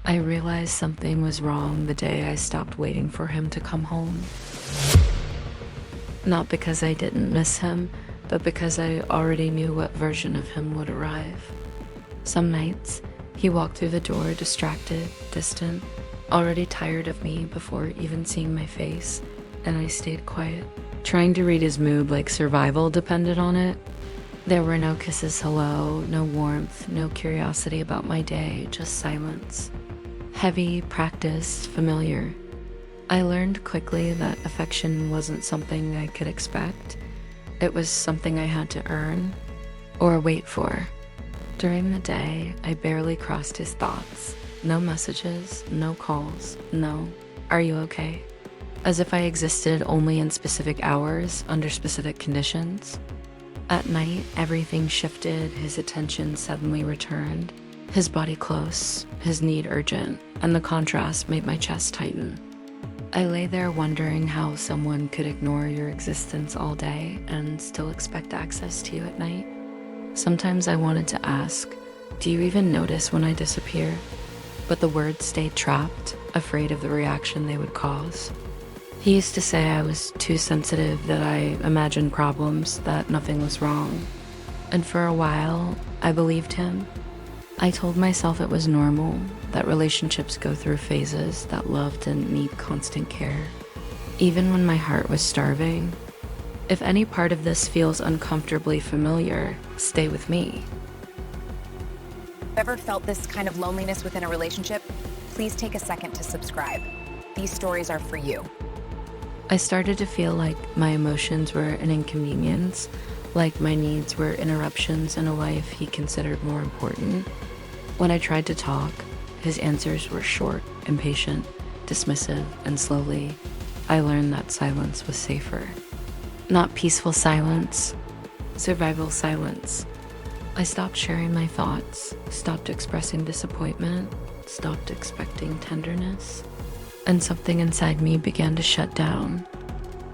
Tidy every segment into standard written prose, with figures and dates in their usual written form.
I realized something was wrong the day I stopped waiting for him to come home. Not because I didn't miss him, but because I already knew what version of him would arrive. Some nights, he walked through the door distracted, distant, already tired of me before even seeing my face, and I stayed quiet, trying to read his mood like survival depended on it. There were no kisses hello, no warmth, no curiosity about my day, just silence. Heavy, practiced, familiar. I learned quickly that affection wasn't something I could expect. It was something I had to earn or wait for. During the day, I barely crossed his thoughts. No messages, no calls, no, "Are you okay?" As if I existed only in specific hours, under specific conditions. At night, everything shifted, his attention suddenly returned. His body close, his need urgent, and the contrast made my chest tighten. I lay there wondering how someone could ignore your existence all day and still expect access to you at night. Sometimes I wanted to ask, "Do you even notice when I disappear?" But the words stayed trapped, afraid of the reaction they would cause. He used to say I was too sensitive, that I imagined problems, that nothing was wrong. And for a while, I believed him. I told myself it was normal, that relationships go through phases, that love didn't need constant care. Even when my heart was starving. If any part of this feels uncomfortably familiar, stay with me. Ever felt this kind of loneliness within a relationship? Please take a second to subscribe. These stories are for you. I started to feel like my emotions were an inconvenience, like my needs were interruptions in a life he considered more important. When I tried to talk, his answers were short, impatient, dismissive, and slowly, I learned that silence was safer. Not peaceful silence, survival silence. I stopped sharing my thoughts, stopped expressing disappointment, stopped expecting tenderness, and something inside me began to shut down.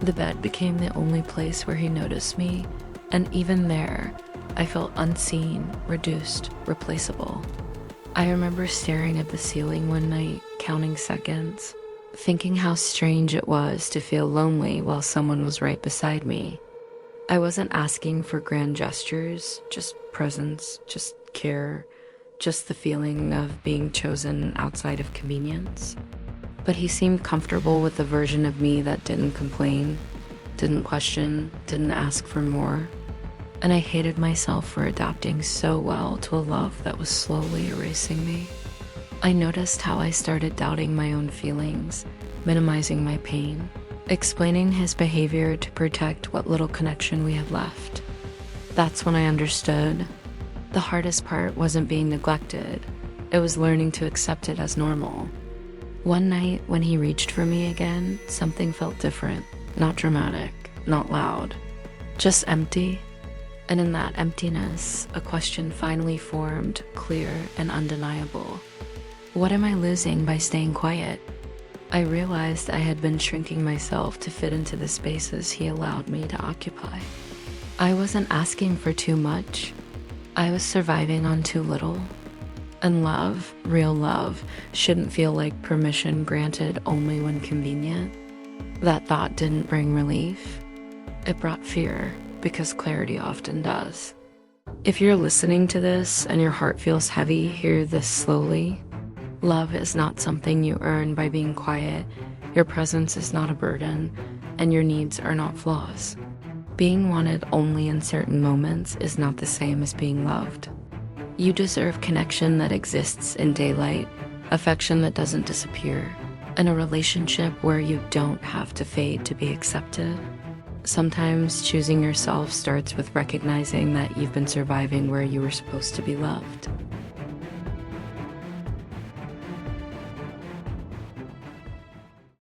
The bed became the only place where he noticed me, and even there, I felt unseen, reduced, replaceable. I remember staring at the ceiling one night, counting seconds, thinking how strange it was to feel lonely while someone was right beside me. I wasn't asking for grand gestures, just presence, just care, just the feeling of being chosen outside of convenience. But he seemed comfortable with the version of me that didn't complain, didn't question, didn't ask for more. And I hated myself for adapting so well to a love that was slowly erasing me. I noticed how I started doubting my own feelings, minimizing my pain, explaining his behavior to protect what little connection we had left. That's when I understood. The hardest part wasn't being neglected, it was learning to accept it as normal. One night, when he reached for me again, something felt different. Not dramatic, not loud, just empty. And in that emptiness, a question finally formed, clear and undeniable. What am I losing by staying quiet? I realized I had been shrinking myself to fit into the spaces he allowed me to occupy. I wasn't asking for too much. I was surviving on too little. And love, real love, shouldn't feel like permission granted only when convenient. That thought didn't bring relief. It brought fear, because clarity often does. If you're listening to this and your heart feels heavy, hear this slowly. Love is not something you earn by being quiet. Your presence is not a burden, and your needs are not flaws. Being wanted only in certain moments is not the same as being loved. You deserve connection that exists in daylight, affection that doesn't disappear, and a relationship where you don't have to fade to be accepted. Sometimes choosing yourself starts with recognizing that you've been surviving where you were supposed to be loved.